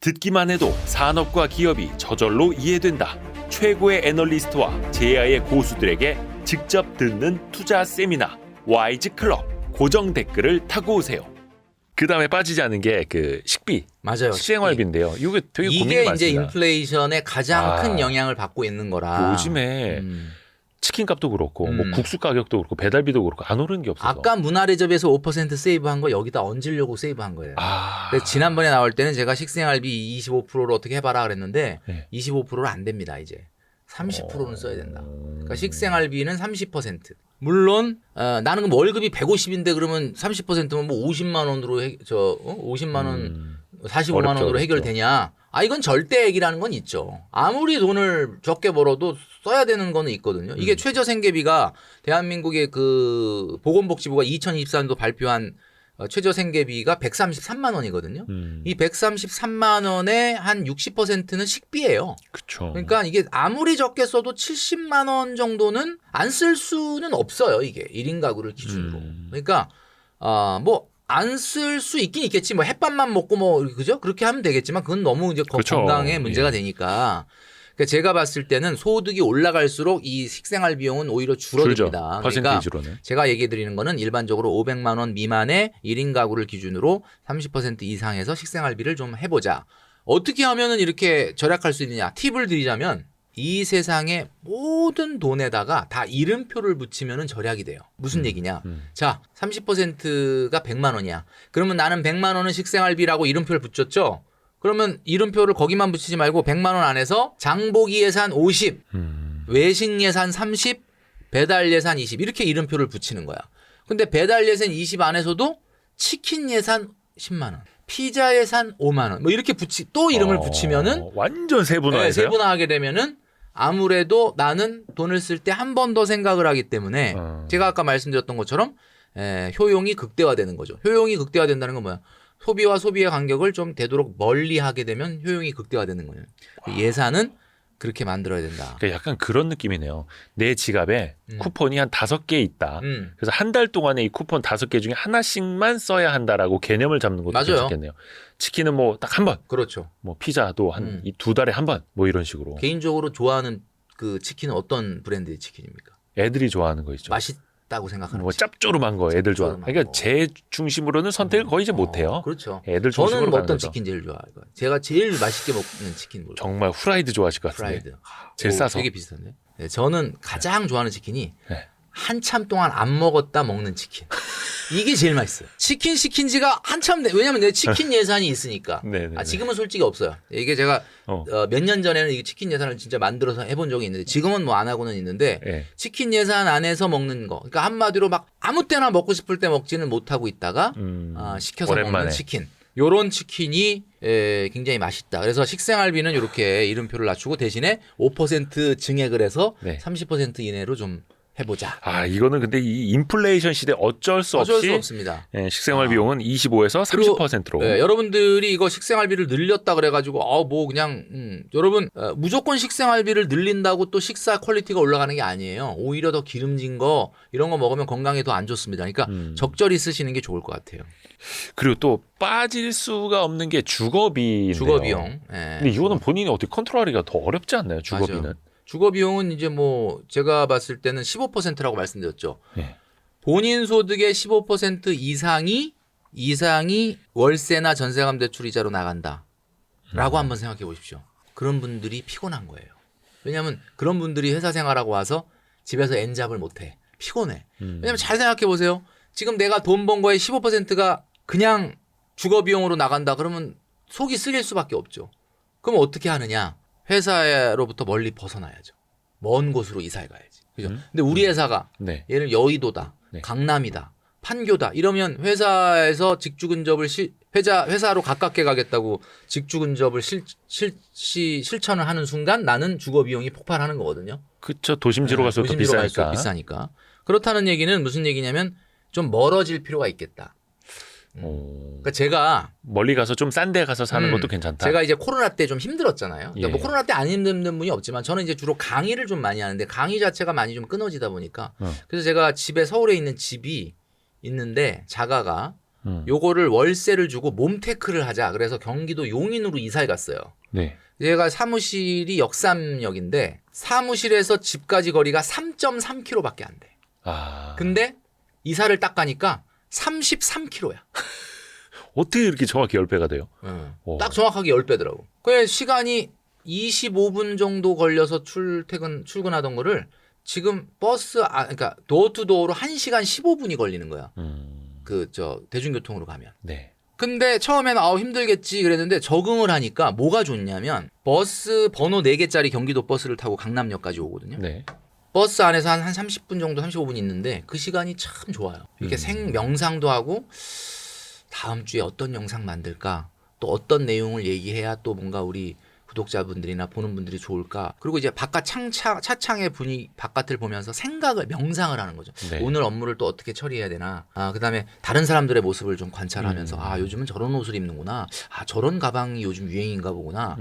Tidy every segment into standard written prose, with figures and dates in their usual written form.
듣기만 해도 산업과 기업이 저절로 이해된다. 최고의 애널리스트와 제야의 고수들에게 직접 듣는 투자 세미나 와이즈 클럽. 고정 댓글을 타고 오세요. 그 다음에 빠지지 않은 게 그 식비. 맞아요. 식생활비인데요. 이게 되게 고민이 이게 많습니다. 이제 인플레이션에 가장 큰 영향을 받고 있는 거라. 요즘에 치킨값도 그렇고 뭐 국수 가격도 그렇고 배달비도 그렇고 안 오르는 게 없어서. 아까 문화레저비에서 5% 세이브한 거 여기다 얹으려고 세이브한 거예요. 그래서 지난번에 나올 때는 제가 식생활비 25%로 어떻게 해봐라 그랬는데 네. 25%를 안 됩니다. 이제 30%는 써야 된다. 그러니까 식생활비는 30%. 물론 나는 그럼 월급이 150인데 그러면 30%면 뭐 50만 원으로 50만 원 45만 어렵죠, 원으로 해결되냐? 아 이건 절대액이라는 건 있죠. 아무리 돈을 적게 벌어도 써야 되는 거는 있거든요. 이게 최저 생계비가 대한민국의 그 보건복지부가 2024년도 발표한 최저 생계비가 133만 원이거든요. 이 133만 원의 한 60%는 식비예요. 그렇죠. 그러니까 이게 아무리 적게 써도 70만 원 정도는 안 쓸 수는 없어요. 이게 1인 가구를 기준으로. 그러니까 뭐 안 쓸 수 있긴 있겠지. 뭐 햇밥만 먹고 뭐 그죠? 그렇게 하면 되겠지만 그건 너무 이제 그렇죠. 건강에 문제가 예. 되니까. 그러니까 제가 봤을 때는 소득이 올라갈수록 이 식생활 비용은 오히려 줄어듭니다. 줄죠. 퍼센테이지로는. 제가 얘기해 드리는 거는 일반적으로 500만 원 미만의 1인 가구를 기준으로 30% 이상에서 식생활비를 좀 해보자. 어떻게 하면은 이렇게 절약할 수 있느냐. 팁을 드리자면 이 세상의 모든 돈에다가 다 이름표를 붙이면은 절약이 돼요. 무슨 얘기냐. 자, 30%가 100만 원이야. 그러면 나는 100만 원은 식생활비라고 이름표를 붙였죠. 그러면 이름표를 거기만 붙이지 말고 100만 원 안에서 장보기 예산 50, 외식 예산 30, 배달 예산 20 이렇게 이름표를 붙이는 거야. 근데 배달 예산 20 안에서도 치킨 예산 10만 원, 피자 예산 5만 원 뭐 이렇게 또 이름을 붙이면은 완전 세분화해서요? 네, 세분화하게 되면은 아무래도 나는 돈을 쓸 때 한 번 더 생각을 하기 때문에 제가 아까 말씀드렸던 것처럼 효용이 극대화되는 거죠. 효용이 극대화된다는 건 뭐야? 소비와 소비의 간격을 좀 되도록 멀리 하게 되면 효용이 극대화되는 거예요. 예산은 그렇게 만들어야 된다. 그러니까 약간 그런 느낌이네요. 내 지갑에 쿠폰이 한 5개 있다. 그래서 한 달 동안에 이 쿠폰 5개 중에 하나씩만 써야 한다라고 개념을 잡는 것도 맞아요. 괜찮겠네요. 치킨은 뭐 딱 한 번. 그렇죠. 뭐 피자도 한 2달에 한 번. 뭐 이런 식으로. 개인적으로 좋아하는 그 치킨은 어떤 브랜드의 치킨입니까? 애들이 좋아하는 거 있죠. 맛있다고 생각하는 뭐 치킨. 짭조름한 거 애들 좋아. 짭조름한 그러니까 거. 제 중심으로는 선택을 거의 이제 못 해요. 그렇죠. 애들 중심으로 저는 가는 어떤 거죠. 치킨 제일 좋아해요? 제가 제일 맛있게 먹는 치킨 뭘까요? 정말 후라이드 좋아하실 것 같은데. 프라이드. 제일 싸서. 되게 비슷한데. 네, 저는 가장 좋아하는 치킨이 네. 한참 동안 안 먹었다 먹는 치킨. 이게 제일 맛있어요. 치킨 시킨 지가 한참 왜냐면 내 치킨 예산이 있으니까. 네네네. 지금은 솔직히 없어요. 이게 제가 몇 년 전에는 이 치킨 예산을 진짜 만들어서 해본 적이 있는데 지금은 뭐 안 하고는 있는데 네. 치킨 예산 안에서 먹는 거. 그러니까 한마디로 막 아무 때나 먹고 싶을 때 먹지는 못하고 있다가 시켜서 오랜만에. 먹는 치킨. 요런 치킨이 굉장히 맛있다. 그래서 식생활비는 이렇게 이름표를 낮추고 대신에 5% 증액을 해서 네. 30% 이내로 좀 해보자. 이거는 근데 이 인플레이션 시대 어쩔 수 없이 없습니다. 식생활 비용은 25에서 30%로. 여러분들이 이거 식생활비를 늘렸다 그래가지고 뭐 그냥 여러분 무조건 식생활비를 늘린다고 또 식사 퀄리티가 올라가는 게 아니에요. 오히려 더 기름진 거 이런 거 먹으면 건강에 더 안 좋습니다. 그러니까 적절히 쓰시는 게 좋을 것 같아요. 그리고 또 빠질 수가 없는 게 주거비인데요. 주거비용. 근데 이거는 본인이 어떻게 컨트롤하기가 더 어렵지 않나요? 주거비는. 맞아요. 주거 비용은 이제 뭐 제가 봤을 때는 15%라고 말씀드렸죠. 네. 본인 소득의 15% 이상이 월세나 전세감 대출 이자로 나간다라고 한번 생각해 보십시오. 그런 분들이 피곤한 거예요. 왜냐하면 그런 분들이 회사 생활하고 와서 집에서 엔잡을 못해. 피곤해. 왜냐하면 잘 생각해 보세요. 지금 내가 돈 번 거의 15%가 그냥 주거 비용으로 나간다 그러면 속이 쓰릴 수밖에 없죠. 그럼 어떻게 하느냐? 회사로부터 멀리 벗어나야죠. 먼 곳으로 이사해 가야지. 그죠? 근데 우리 회사가 네. 얘는 여의도다, 네. 강남이다, 판교다 이러면 회사에서 직주 근접을 회사로 가깝게 가겠다고 직주 근접을 실천을 하는 순간 나는 주거 비용이 폭발하는 거거든요. 그렇죠. 도심지로 갈수록 더 도심지로 비싸니까. 갈수록 비싸니까. 그렇다는 얘기는 무슨 얘기냐면 좀 멀어질 필요가 있겠다. 그러니까 제가 멀리 가서 좀 싼 데 가서 사는 것도 괜찮다. 제가 이제 코로나 때 좀 힘들었잖아요. 그러니까 예. 뭐 코로나 때 안 힘든 분이 없지만 저는 이제 주로 강의를 좀 많이 하는데 강의 자체가 많이 좀 끊어지다 보니까 그래서 제가 서울에 있는 집이 있는데 자가가 요거를 월세를 주고 몸테크를 하자. 그래서 경기도 용인으로 이사를 갔어요. 네. 얘가 사무실이 역삼역인데 사무실에서 집까지 거리가 3.3km밖에 안 돼. 아. 근데 이사를 딱 가니까 33km야. 어떻게 이렇게 정확히 10배가 돼요? 딱 정확하게 10배더라고. 그래 시간이 25분 정도 걸려서 출근하던 거를 지금 버스 그러니까 도어투도어로 1시간 15분이 걸리는 거야. 대중교통으로 가면. 네. 근데 처음에는 힘들겠지 그랬는데 적응을 하니까 뭐가 좋냐면 버스 번호 4개짜리 경기도 버스를 타고 강남역까지 오거든요. 네. 버스 안에서 한 30분 정도 35분 있는데 그 시간이 참 좋아요. 이렇게 명상도 하고 다음 주에 어떤 영상 만들까? 또 어떤 내용을 얘기해야 또 뭔가 우리 구독자분들이나 보는 분들이 좋을까? 그리고 이제 바깥 차창의 분위기 바깥을 보면서 명상을 하는 거죠. 네. 오늘 업무를 또 어떻게 처리해야 되나? 그다음에 다른 사람들의 모습을 좀 관찰하면서 요즘은 저런 옷을 입는구나. 저런 가방이 요즘 유행인가 보구나.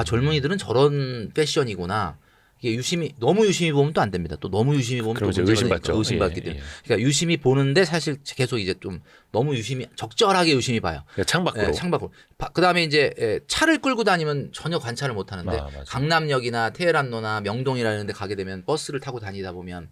젊은이들은 저런 패션이구나. 이게 너무 유심히 보면 또 안 됩니다. 또 너무 유심히 보면 또 의심받죠. 의심받기 때문에. 그러니까 유심히 보는데 사실 계속 이제 좀 너무 적절하게 유심히 봐요. 창밖으로. 창밖으로. 그다음에 이제 차를 끌고 다니면 전혀 관찰을 못 하는데 강남역이나 테헤란로나 명동이라는 데 가게 되면 버스를 타고 다니다 보면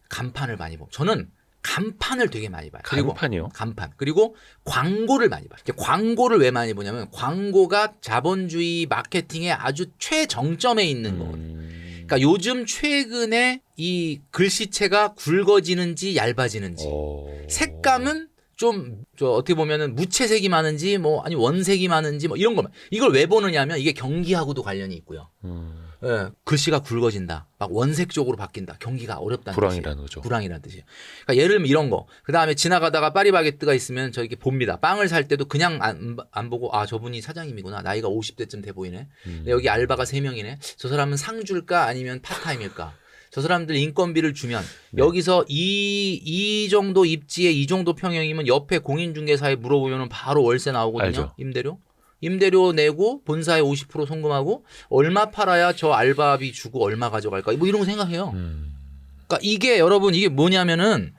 간판을 많이 보고 저는 간판을 되게 많이 봐요. 간판이요? 간판. 그리고 광고를 많이 봐요. 광고를 왜 많이 보냐면 광고가 자본주의 마케팅의 아주 최정점에 있는 거거든요. 그러니까 요즘 최근에 이 글씨체가 굵어지는지 얇아지는지 색감은 좀 어떻게 보면은 무채색이 많은지 아니 원색이 많은지 이런 거 이걸 왜 보느냐면 이게 경기하고도 관련이 있고요. 예, 글씨가 굵어진다. 막 원색 쪽으로 바뀐다. 경기가 어렵다는 불황이라는 거죠. 불황이라는 뜻이에요. 그러니까 예를 들면 이런 거. 그다음에 지나가다가 파리바게뜨가 있으면 저 이렇게 봅니다. 빵을 살 때도 그냥 안 보고 저분이 사장님이구나. 나이가 50대쯤 돼 보이네. 근데 여기 알바가 3명이네. 저 사람은 상줄까 아니면 파타임일까? 저 사람들 인건비를 주면 여기서 이 정도 입지에 이 정도 평형이면 옆에 공인중개사에 물어보면 바로 월세 나오거든요. 알죠. 임대료 내고 본사에 50% 송금하고 얼마 팔아야 저 알바비 주고 얼마 가져갈까 이런 거 생각해요. 그러니까 이게 여러분 이게 뭐냐면은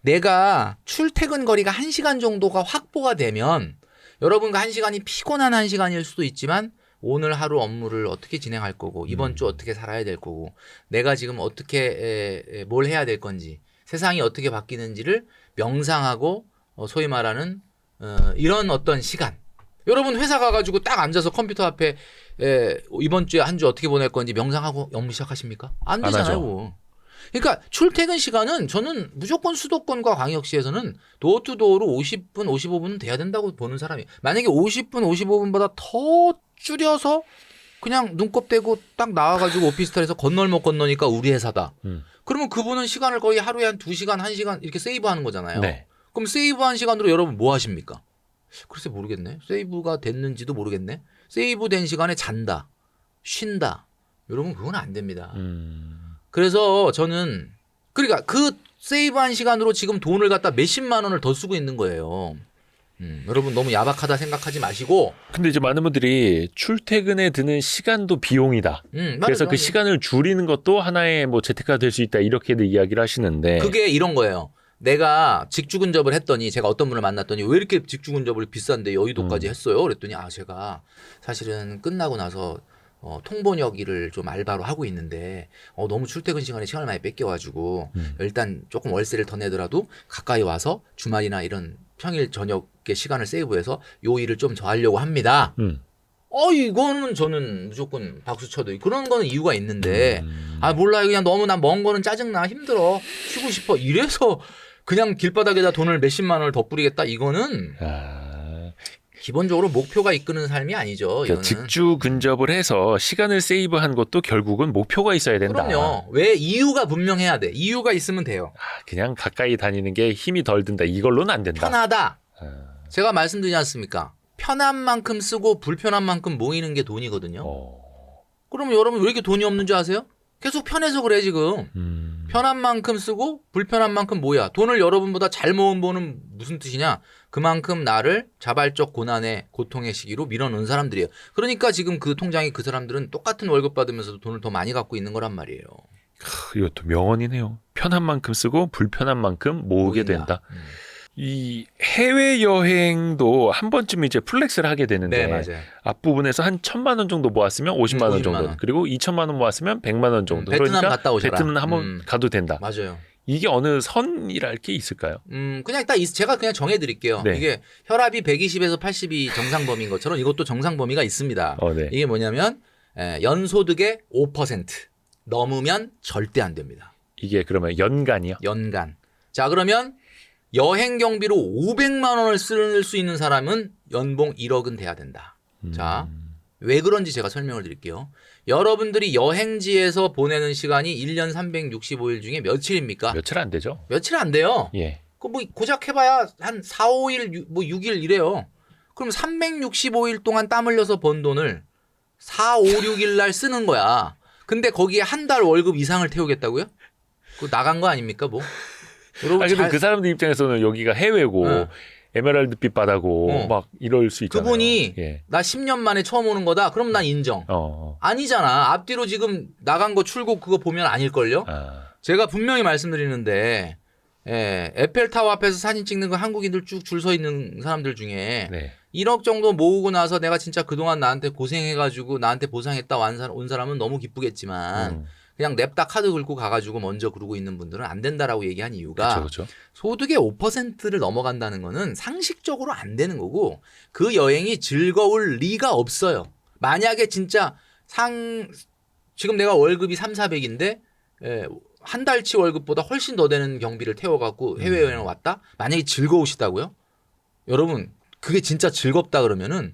내가 출퇴근 거리가 1시간 정도가 확보가 되면 여러분 그 1시간이 피곤한 1시간일 수도 있지만 오늘 하루 업무를 어떻게 진행할 거고 이번 주 어떻게 살아야 될 거고 내가 지금 어떻게 뭘 해야 될 건지 세상이 어떻게 바뀌는지를 명상하고 소위 말하는 이런 어떤 시간 여러분 회사 가가지고 딱 앉아서 컴퓨터 앞에 이번 주에 한 주 어떻게 보낼 건지 명상하고 업무 시작하십니까? 안 되잖아요. 그러니까 출퇴근 시간은 저는 무조건 수도권과 광역시에서는 도어투도어로 50분, 55분은 돼야 된다고 보는 사람이에요. 만약에 50분, 55분보다 더 줄여서 그냥 눈곱 떼고 딱 나와가지고 오피스텔에서 건널목 건너니까 우리 회사다. 그러면 그분은 시간을 거의 하루에 한 2시간, 1시간 이렇게 세이브하는 거잖아요. 네. 그럼 세이브한 시간으로 여러분 뭐 하십니까? 글쎄 모르겠네. 세이브가 됐는지도 모르겠네. 세이브된 시간에 잔다, 쉰다. 여러분 그건 안 됩니다. 그래서 저는 그러니까 그 세이브한 시간으로 지금 돈을 갖다 몇십만 원을 더 쓰고 있는 거예요. 여러분 너무 야박하다 생각하지 마시고. 근데 이제 많은 분들이 출퇴근에 드는 시간도 비용이다. 그래서 그 시간을 줄이는 것도 하나의 재테크가 될 수 있다 이렇게들 이야기를 하시는데. 그게 이런 거예요. 내가 직주 근접을 했더니 제가 어떤 분을 만났더니 왜 이렇게 직주 근접을 비싼데 여의도까지 했어요? 그랬더니 제가 사실은 끝나고 나서 통번역 일을 좀 알바로 하고 있는데 너무 출퇴근 시간에 시간을 많이 뺏겨가지고 일단 조금 월세를 더 내더라도 가까이 와서 주말이나 이런 평일 저녁에 시간을 세이브해서 요 일을 좀 더 하려고 합니다. 이거는 저는 무조건 박수 쳐도 그런 거는 이유가 있는데 몰라요. 그냥 너무 난 먼 거는 짜증나 힘들어 쉬고 싶어 이래서 그냥 길바닥에다 돈을 몇십만 원을 더 뿌리겠다 이거는 기본적으로 목표가 이끄는 삶이 아니죠. 그러니까 직주 근접을 해서 시간을 세이브한 것도 결국은 목표가 있어야 된다. 그럼요. 왜 이유가 분명해야 돼. 이유가 있으면 돼요. 그냥 가까이 다니는 게 힘이 덜 든다. 이걸로는 안 된다. 편하다. 제가 말씀드리지 않습니까? 편한 만큼 쓰고 불편한 만큼 모이는 게 돈이거든요. 그러면 여러분 왜 이렇게 돈이 없는 줄 아세요? 계속 편해서 그래 지금. 편한 만큼 쓰고 불편한 만큼 모여. 돈을 여러분보다 잘 모은 분은 무슨 뜻이냐? 그만큼 나를 자발적 고난의 고통의 시기로 밀어넣은 사람들이에요. 그러니까 지금 그 통장에 그 사람들은 똑같은 월급 받으면서도 돈을 더 많이 갖고 있는 거란 말이에요. 이것도 명언이네요. 편한 만큼 쓰고 불편한 만큼 모으게 된다. 이 해외 여행도 한 번쯤 이제 플렉스를 하게 되는데 네, 맞아요. 앞부분에서 한 1,000만 원 정도 모았으면 50만 원 50만 정도. 원. 그리고 2천만 원 모았으면 100만 원 정도. 베트남 그러니까 갔다 오셔라. 베트남 한번 가도 된다. 맞아요. 이게 어느 선이랄 게 있을까요? 그냥 딱 제가 그냥 정해드릴게요. 네. 이게 혈압이 120에서 80이 정상 범위인 것처럼 이것도 정상 범위가 있습니다. 네. 이게 뭐냐면 연소득의 5% 넘으면 절대 안 됩니다. 이게 그러면 연간이요? 연간. 자, 그러면 여행 경비로 500만 원을 쓸 수 있는 사람은 연봉 1억은 돼야 된다. 자, 왜 그런지 제가 설명을 드릴게요. 여러분들이 여행지에서 보내는 시간이 1년 365일 중에 며칠입니까? 며칠 안 되죠? 며칠 안 돼요. 예. 그 뭐 고작 해봐야 한 4, 5일, 뭐 6일 이래요. 그럼 365일 동안 땀 흘려서 번 돈을 4, 5, 6일 날 쓰는 거야. 근데 거기에 한 달 월급 이상을 태우겠다고요? 그거 나간 거 아닙니까, 뭐? 여러분 근데 그 사람들 입장에서는 여기가 해외고 응. 에메랄드빛 바다고 막 이럴 수 있잖아요. 그분이 예. 나 10년 만에 처음 오는 거다. 그럼 난 인정. 아니잖아. 앞뒤로 지금 나간 거 출국 그거 보면 아닐걸요? 제가 분명히 말씀드리는데 에펠타워 앞에서 사진 찍는 거 한국인들 쭉 줄 서 있는 사람들 중에 네. 1억 정도 모으고 나서 내가 진짜 그동안 나한테 고생해가지고 나한테 보상했다 온 사람은 너무 기쁘겠지만 그냥 냅다 카드 긁고 가가지고 먼저 그러고 있는 분들은 안 된다라고 얘기한 이유가 그쵸. 소득의 5%를 넘어간다는 거는 상식적으로 안 되는 거고 그 여행이 즐거울 리가 없어요. 만약에 진짜 지금 내가 월급이 3,400인데 한 달치 월급보다 훨씬 더 되는 경비를 태워갖고 해외여행을 왔다? 만약에 즐거우시다고요? 여러분 그게 진짜 즐겁다 그러면은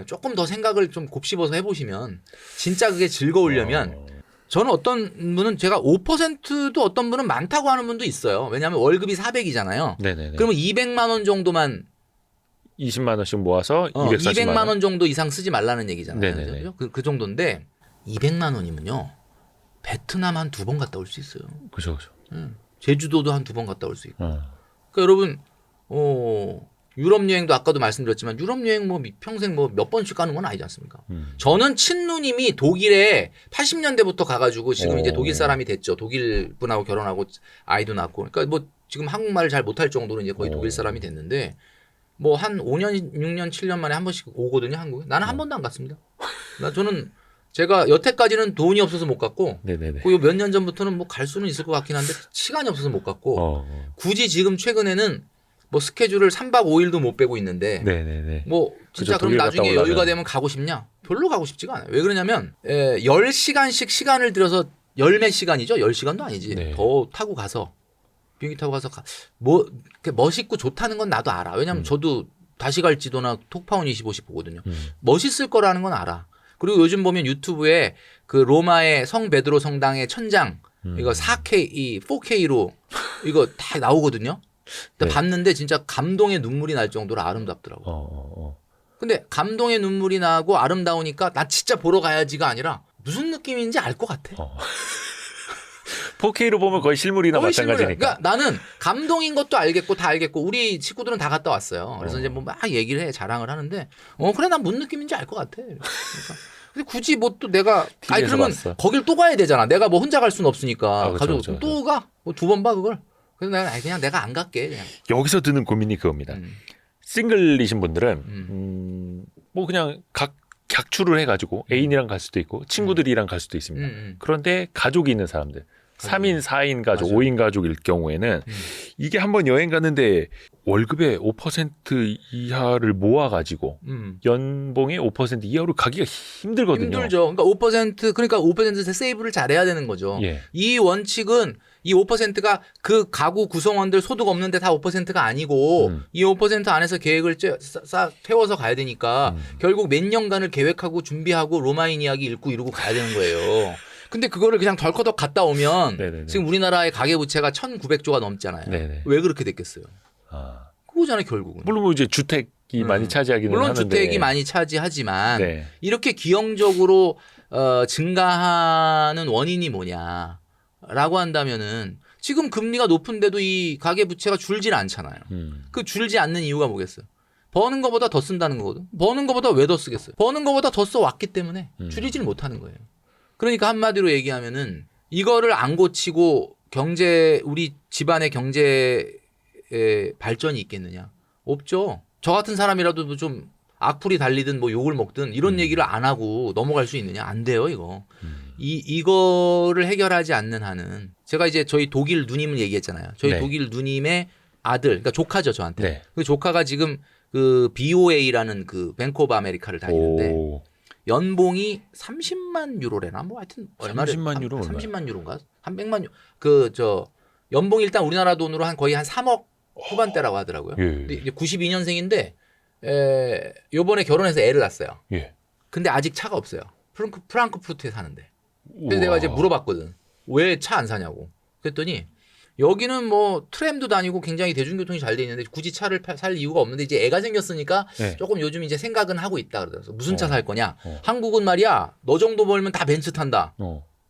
조금 더 생각을 좀 곱씹어서 해보시면 진짜 그게 즐거우려면 저는 어떤 분은 제가 5%도 어떤 분은 많다고 하는 분도 있어요. 왜냐하면 월급이 400이잖아요. 네네네. 그러면 200만 원 정도만 20만 원씩 모아서 240만 200만 원 정도 이상 쓰지 말라는 얘기잖아요. 네네네. 그죠? 그 정도인데 200만 원이면요. 베트남 한 2번 갔다 올 수 있어요. 그죠. 제주도도 한 2번 갔다 올 수 있고. 그러니까 여러분 유럽 여행도 아까도 말씀드렸지만 유럽 여행 뭐 평생 뭐 몇 번씩 가는 건 아니지 않습니까? 저는 친누님이 독일에 80년대부터 가가지고 지금 이제 독일 사람이 됐죠. 독일 분하고 결혼하고 아이도 낳고. 그러니까 뭐 지금 한국말을 잘 못할 정도로 이제 거의 독일 사람이 됐는데 뭐 한 5년, 6년, 7년 만에 한 번씩 오거든요, 한국에. 나는 한 번도 안 갔습니다. 저는 제가 여태까지는 돈이 없어서 못 갔고 몇 년 전부터는 뭐 갈 수는 있을 것 같긴 한데 시간이 없어서 못 갔고 굳이 지금 최근에는 뭐 스케줄을 3박 5일도 못 빼고 있는데 뭐 진짜 그럼 나중에 여유가 되면 가고 싶냐? 별로 가고 싶지가 않아요. 왜 그러냐면 10시간씩 시간을 들여서 열몇 시간이죠. 10시간도 아니지. 네. 더 타고 가서 비행기 타고 가서 뭐 멋있고 좋다는 건 나도 알아. 왜냐면 저도 다시 갈지도나 톡파운 25시 보거든요. 멋있을 거라는 건 알아. 그리고 요즘 보면 유튜브에 그 로마의 성 베드로 성당의 천장 이거 4K, 4K로 이거 다 나오거든요. 근데 봤는데 진짜 감동의 눈물이 날 정도로 아름답더라고. 근데 감동의 눈물이 나고 아름다우니까 나 진짜 보러 가야지가 아니라 무슨 느낌인지 알 것 같아. 4K로 보면 거의 실물이나 거의 마찬가지니까. 그러니까 나는 감동인 것도 알겠고 다 알겠고 우리 친구들은 다 갔다 왔어요. 그래서 이제 뭐 막 얘기를 해 자랑을 하는데 그래 난 무슨 느낌인지 알 것 같아. 그러니까. 근데 굳이 뭐 또 내가 그러면 봤어. 거길 또 가야 되잖아. 내가 뭐 혼자 갈 수는 없으니까 가지고 그쵸. 또 가. 뭐 2번 봐 그걸. 그래서 내가 그냥 내가 안 갈게. 그냥. 여기서 드는 고민이 그겁니다. 싱글이신 분들은 뭐 그냥 객추를 해가지고 애인이랑 갈 수도 있고 친구들이랑 갈 수도 있습니다. 그런데 가족이 있는 사람들 3인, 4인 가족, 맞아요. 5인 가족일 경우에는 이게 한번 여행 가는데 월급의 5% 이하를 모아가지고 연봉의 5% 이하로 가기가 힘들거든요. 힘들죠. 그러니까 5% 세이브를 잘해야 되는 거죠. 예. 이 원칙은 이 5%가 그 가구 구성원들 소득 없는데 다 5%가 아니고 이 5% 안에서 계획을 싹 태워서 가야 되니까 결국 몇 년간을 계획하고 준비하고 로마인 이야기 읽고 이러고 가야 되는 거예요. 근데 그거를 그냥 덜커덕 갔다 오면 네네네. 지금 우리나라의 가계부채가 1,900조가 넘잖아요. 네네. 왜 그렇게 됐겠어요? 그거잖아요, 결국은. 물론 뭐 이제 주택이 많이 차지하기는 물론 하는데 주택이 많이 차지하지만 네. 이렇게 기형적으로 증가하는 원인이 뭐냐라고 한다면은 지금 금리가 높은데도 이 가계부채가 줄질 않잖아요. 그 줄지 않는 이유가 뭐겠어요? 버는 것보다 더 쓴다는 거거든. 버는 것보다 왜 더 쓰겠어요? 버는 것보다 더 써왔기 때문에 줄이질 못하는 거예요. 그러니까 한마디로 얘기하면은 이거를 안 고치고 우리 집안의 경제에 발전이 있겠느냐? 없죠. 저 같은 사람이라도 좀 악플이 달리든 뭐 욕을 먹든 이런 얘기를 안 하고 넘어갈 수 있느냐? 안 돼요, 이거. 이거를 해결하지 않는 한은 제가 이제 저희 독일 누님을 얘기했잖아요. 저희 네. 독일 누님의 아들, 그러니까 조카죠, 저한테. 네. 그 조카가 지금 그 BOA라는 그 뱅크 오브 아메리카를 다니는데 오. 연봉이 30만 유로래나 뭐 하여튼 얼마래? 30만 유로 얼마야? 30만 유로인가? 한 100만 유로. 그 저 연봉이 일단 우리나라 돈으로 한 거의 한 3억 후반대라고 하더라고요. 예. 근데 이제 92년생인데 요번에 결혼해서 애를 낳았어요. 예. 근데 아직 차가 없어요. 프랑크푸르트에 사는데. 그래서 우와. 내가 이제 물어봤거든. 왜 차 안 사냐고. 그랬더니 여기는 뭐 트램도 다니고 굉장히 대중교통이 잘 돼 있는데 굳이 차를 살 이유가 없는데 이제 애가 생겼으니까 네. 조금 요즘 이제 생각은 하고 있다 그러더라고요. 무슨 차 살 거냐? 어. 한국은 말이야. 너 정도 벌면 다 벤츠 탄다.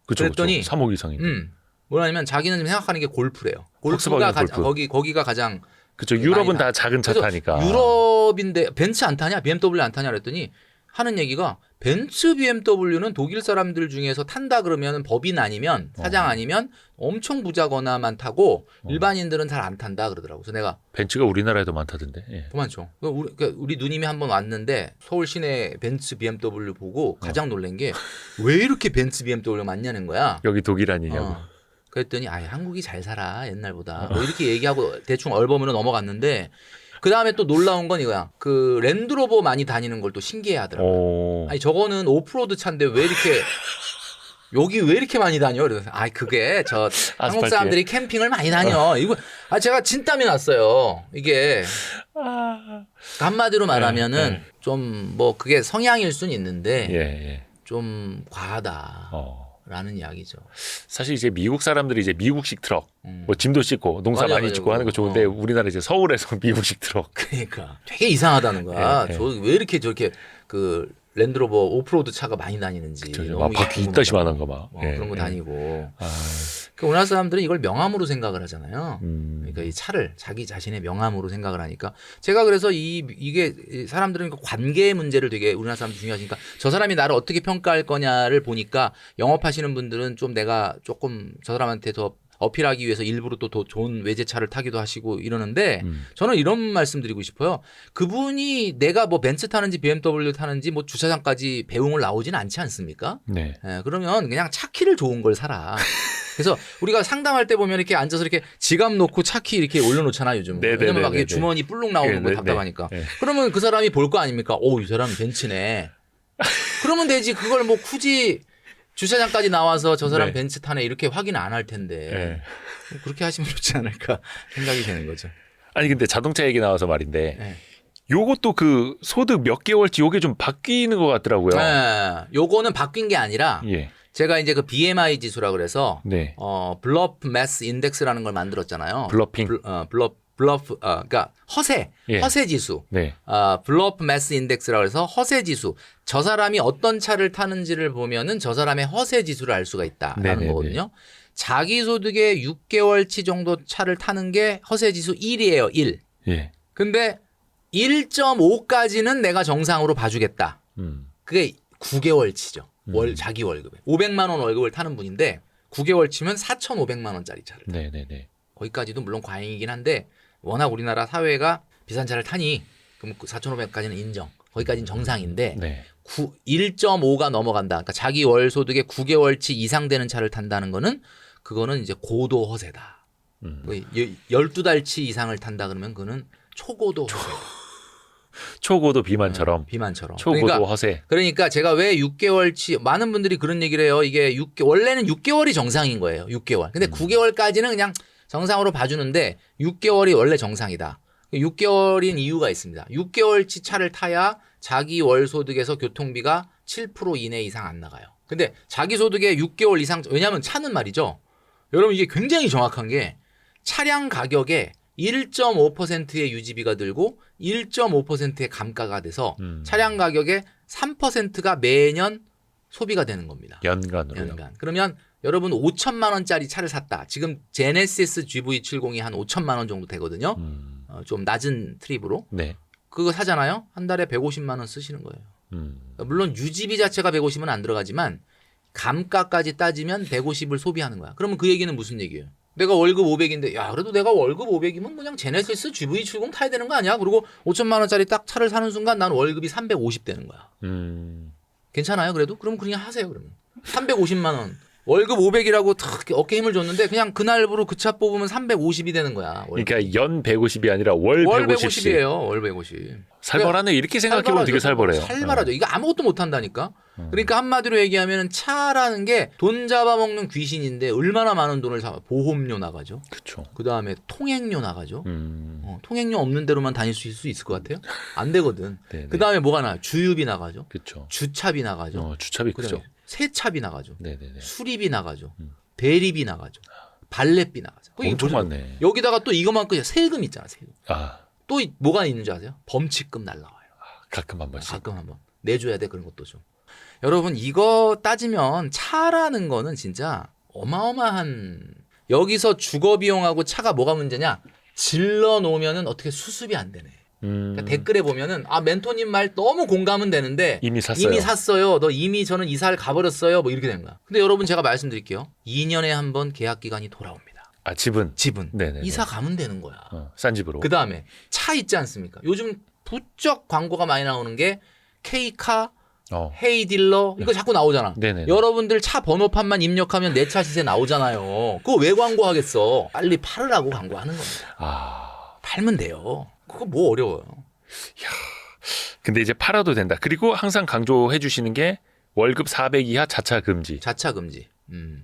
그쵸, 그랬더니 3억 이상인데. 뭐냐면 자기는 생각하는 게 골프래요. 골프가 폭스바겐 골프. 거기가 가장 그쵸. 유럽은 많이 다 작은 차 그래서 타니까. 유럽인데 벤츠 안 타냐? BMW 안 타냐? 그랬더니 하는 얘기가 벤츠 BMW는 독일 사람들 중에서 탄다 그러면 법인 아니면 사장 아니면 엄청 부자거나만 타고 일반인들은 잘 안 탄다 그러더라고. 그래서 내가 벤츠가 우리나라에도 많다던데. 예. 더 많죠. 우리 누님이 한번 왔는데 서울 시내 벤츠 BMW 보고 가장 놀란 게 왜 이렇게 벤츠 BMW가 많냐는 거야. 여기 독일 아니냐고. 그랬더니 한국이 잘 살아 옛날보다 뭐 이렇게 얘기하고 대충 얼버무려 넘어갔는데 그 다음에 또 놀라운 건 이거야. 그 랜드로버 많이 다니는 걸 또 신기해하더라고요. 아니 저거는 오프로드 차인데 왜 이렇게 여기 왜 이렇게 많이 다녀? 그래서 그게 저 한국 사람들이 캠핑을 많이 다녀. 이거 제가 진땀이 났어요. 이게 한마디로 말하면은 좀 뭐 그게 성향일 수는 있는데 예. 좀 과하다라는 이야기죠. 사실 이제 미국 사람들이 이제 미국식 트럭, 뭐 짐도 싣고 농사 맞아, 많이 맞아, 짓고 하는 거 좋은데 우리나라 이제 서울에서 미국식 트럭. 그러니까 되게 이상하다는 거야. 예. 저 왜 이렇게 저렇게 그 랜드로버 오프로드 차가 많이 다니는지. 막 바퀴 이따시만한 거 막. 그런 거 다니고. 그 우리나라 사람들은 이걸 명함으로 생각을 하잖아요. 그러니까 이 차를 자기 자신의 명함으로 생각을 하니까 제가 그래서 이게 사람들은 관계의 문제를 되게 우리나라 사람들 중요하시니까 저 사람이 나를 어떻게 평가할 거냐를 보니까 영업하시는 분들은 좀 내가 조금 저 사람한테 더 어필하기 위해서 일부러 또 더 좋은 외제차를 타기도 하시고 이러는데 저는 이런 말씀 드리고 싶어요. 그분이 내가 뭐 벤츠 타는지 BMW 타는지 뭐 주차장까지 배웅을 나오지는 않지 않습니까? 네. 그러면 그냥 차 키를 좋은 걸 사라. 그래서 우리가 상담할 때 보면 이렇게 앉아서 이렇게 지갑 놓고 차 키 이렇게 올려놓잖아요, 요즘. 왜냐면 막 이게 주머니 뿔룩 나오는 거 답답하니까. 그러면 그 사람이 볼 거 아닙니까? 이 사람은 벤츠네. 그러면 되지. 그걸 뭐 굳이 주차장까지 나와서 저 사람 벤츠 타네 이렇게 확인 안 할 텐데 그렇게 하시면 좋지 않을까 생각이 되는 거죠. 아니 근데 자동차 얘기 나와서 말인데 요것도 그 소득 몇 개월치 요게 좀 바뀌는 것 같더라고요. 요거는 바뀐 게 아니라 제가 이제 그 BMI 지수라 그래서 블러프 매스 인덱스라는 걸 만들었잖아요. 블러핑. 그러니까 허세 지수. 블러프 매스 인덱스라고 해서 허세 지수. 저 사람이 어떤 차를 타는지를 보면은 저 사람의 허세 지수를 알 수가 있다라는 거거든요. 자기 소득의 6개월치 정도 차를 타는 게 허세 지수 1이에요. 1. 근데 1.5까지는 내가 정상으로 봐주겠다. 그게 9개월치죠. 자기 월급에. 500만 원 월급을 타는 분인데 9개월치면 4,500만 원짜리 차를 타요. 거기까지도 물론 과잉이긴 한데 워낙 우리나라 사회가 비싼 차를 타니 그럼 4,500까지는 인정. 거기까지는 정상인데 1.5가 넘어간다. 그러니까 자기 월 소득의 9개월치 이상 되는 차를 탄다는 거는 그거는 이제 고도 허세다. 12달치 이상을 탄다 그러면 그거는 초고도 허세다. 초고도 비만처럼. 비만처럼. 초고도 허세. 그러니까 제가 왜 6개월치 많은 분들이 그런 얘기를 해요. 이게 원래는 6개월이 정상인 거예요. 6개월. 근데 9개월까지는 그냥 정상으로 봐주는데 6개월이 원래 정상이다. 6개월인 이유가 있습니다. 6개월치 차를 타야 자기 월 소득에서 교통비가 7% 이내 이상 안 나가요. 근데 자기 소득의 6개월 이상, 왜냐하면 차는 말이죠. 여러분 이게 굉장히 정확한 게 차량 가격에 1.5%의 유지비가 들고 1.5%의 감가가 돼서 차량 가격의 3%가 매년 소비가 되는 겁니다. 연간으로요. 그러면 여러분 5천만 원짜리 차를 샀다. 지금 제네시스 GV70이 한 5천만 원 정도 되거든요. 좀 낮은 트립으로. 그거 사잖아요. 한 달에 150만 원 쓰시는 거예요. 물론 유지비 자체가 150은 안 들어가지만 감가까지 따지면 150을 소비하는 거야. 그러면 그 얘기는 무슨 얘기예요? 내가 월급 500인데 야 그래도 내가 월급 500이면 그냥 제네시스 GV70 타야 되는 거 아니야? 그리고 5천만 원짜리 딱 차를 사는 순간 난 월급이 350 되는 거야. 괜찮아요 그래도? 그럼 그냥 하세요 그러면. 350만 원. 월급 500이라고 탁 어깨 힘을 줬는데 그냥 그날부로 그 차 뽑으면 350이 되는 거야. 월급이. 그러니까 연 150이 아니라 월 150씩. 150이에요. 월 150. 살벌하네. 이렇게 생각해보면 되게 살벌해요. 살벌하죠. 이거 아무것도 못 한다니까. 그러니까 한마디로 얘기하면 차라는 게 돈 잡아먹는 귀신인데 얼마나 많은 돈을 보험료 나가죠. 그렇죠. 그다음에 통행료 나가죠. 통행료 없는 데로만 다닐 수 있을 것 같아요? 안 되거든. 그다음에 뭐가 나요? 주유비 나가죠. 그렇죠. 주차비 나가죠. 주차비 그죠. 세차비 나가죠. 네네네. 수리비 나가죠. 대리비 나가죠. 발렛비 나가죠. 엄청 많네. 여기다가 또 이것만큼 세금 있잖아. 세금. 아, 또 뭐가 있는지 아세요? 범칙금 날라와요. 가끔 한 번씩. 가끔 한번 내줘야 돼 그런 것도 좀. 여러분 이거 따지면 차라는 거는 진짜 어마어마한 여기서 주거 비용하고 차가 뭐가 문제냐? 질러 놓으면은 어떻게 수습이 안 되네. 그러니까 댓글에 보면은 아 멘토님 말 너무 공감은 되는데 이미 샀어요. 너 이미 저는 이사를 가버렸어요. 뭐 이렇게 되는 거야. 근데 여러분 제가 말씀드릴게요. 2년에 한 번 계약 기간이 돌아옵니다. 아 집은. 네네. 이사 가면 되는 거야. 싼 집으로. 그 다음에 차 있지 않습니까? 요즘 부쩍 광고가 많이 나오는 게 K카, 헤이딜러 이거 자꾸 나오잖아. 네네. 여러분들 차 번호판만 입력하면 내 차 시세 나오잖아요. 그거 왜 광고하겠어? 빨리 팔으라고 광고하는 겁니다. 팔면 돼요. 그거 뭐 어려워요. 근데 이제 팔아도 된다. 그리고 항상 강조해 주시는 게 월급 400 이하 자차 금지. 자차 금지.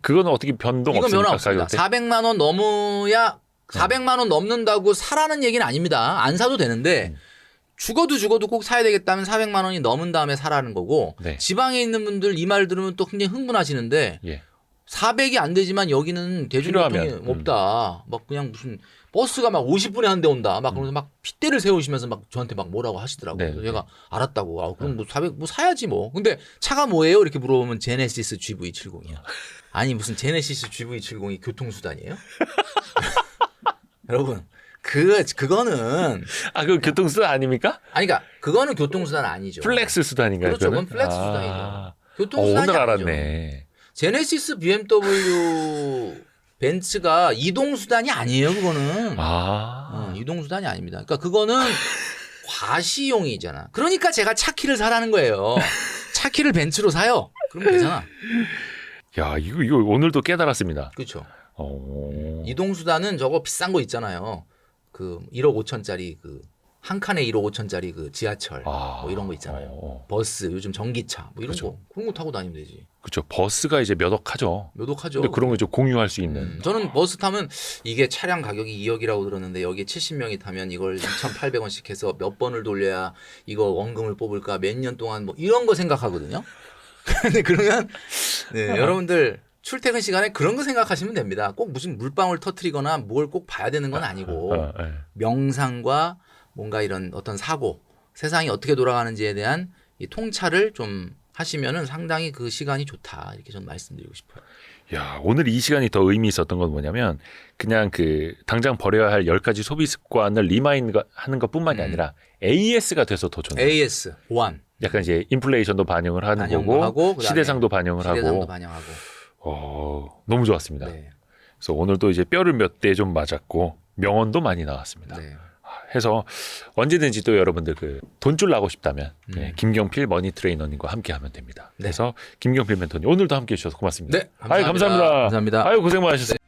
그거는 어떻게 변동 이건 없습니까? 변화 없습니다. 가격대? 400만 원 넘어야 400만 원 넘는다고 사라는 얘기는 아닙니다. 안 사도 되는데 죽어도 꼭 사야 되겠다면 400만 원이 넘은 다음에 사라는 거고 네. 지방에 있는 분들 이 말 들으면 또 굉장히 흥분하시는데 400이 안 되지만 여기는 대중교통이 없다. 막 그냥 무슨 버스가 막 50분에 한 대 온다. 막 그러면서 막 핏대를 세우시면서 막 저한테 막 뭐라고 하시더라고요. 네. 그래서 제가 알았다고. 아, 그럼 뭐 400 뭐 사야지 뭐. 근데 차가 뭐예요? 이렇게 물어보면 제네시스 GV70이야. 아니 무슨 제네시스 GV70이 교통수단이에요? 여러분 그거는 그 교통수단 아닙니까? 아니 그러니까 그거는 교통수단 아니죠. 플렉스 수단인가요? 그렇죠. 그건 그거는? 플렉스 수단이죠. 교통수단이 오늘 아니죠. 알았네. 제네시스 BMW 벤츠가 이동수단이 아니에요. 그거는 이동수단이 아닙니다. 그러니까 그거는 과시용이잖아. 그러니까 제가 차키를 사라는 거예요. 차키를 벤츠로 사요. 그러면 되잖아. 야 이거 오늘도 깨달았습니다. 그렇죠. 이동수단은 저거 비싼 거 있잖아요. 그 1억 5천짜리 그 한 칸에 1억 5천짜리 그 지하철 뭐 이런 거 있잖아요. 버스 요즘 전기차 뭐 이런 거 그런 거 타고 다니면 되지. 그렇죠. 버스가 이제 몇 억하죠. 몇 억하죠. 근데 그런 거 좀 공유할 수 있는. 저는 버스 타면 이게 차량 가격이 2억이라고 들었는데 여기에 70명이 타면 이걸 2,800원씩 해서 몇 번을 돌려야 이거 원금을 뽑을까 몇 년 동안 뭐 이런 거 생각하거든요. 근데 그러면 여러분들 출퇴근 시간에 그런 거 생각하시면 됩니다. 꼭 무슨 물방울 터트리거나 뭘 꼭 봐야 되는 건 아니고 명상과 뭔가 이런 어떤 사고, 세상이 어떻게 돌아가는지에 대한 이 통찰을 좀 하시면은 상당히 그 시간이 좋다. 이렇게 저는 말씀드리고 싶어요. 야, 오늘 이 시간이 더 의미 있었던 건 뭐냐면 그냥 그 당장 버려야 할 10가지 소비 습관을 리마인드 하는 것뿐만이 아니라 AS가 돼서 더 좋네요. AS, 보안. 약간 이제 인플레이션도 반영을 하는 거고 하고, 시대상도 반영을 시대상도 하고. 반영하고. 너무 좋았습니다. 네. 그래서 오늘도 이제 뼈를 몇 대 좀 맞았고 명언도 많이 나왔습니다. 네. 해서 언제든지 또 여러분들 그 돈줄 나고 싶다면 김경필 머니 트레이너님과 함께 하면 됩니다. 그래서 김경필 멘토님 오늘도 함께 해주셔서 고맙습니다. 네, 감사합니다. 감사합니다. 감사합니다. 아유 고생 많으셨습니다.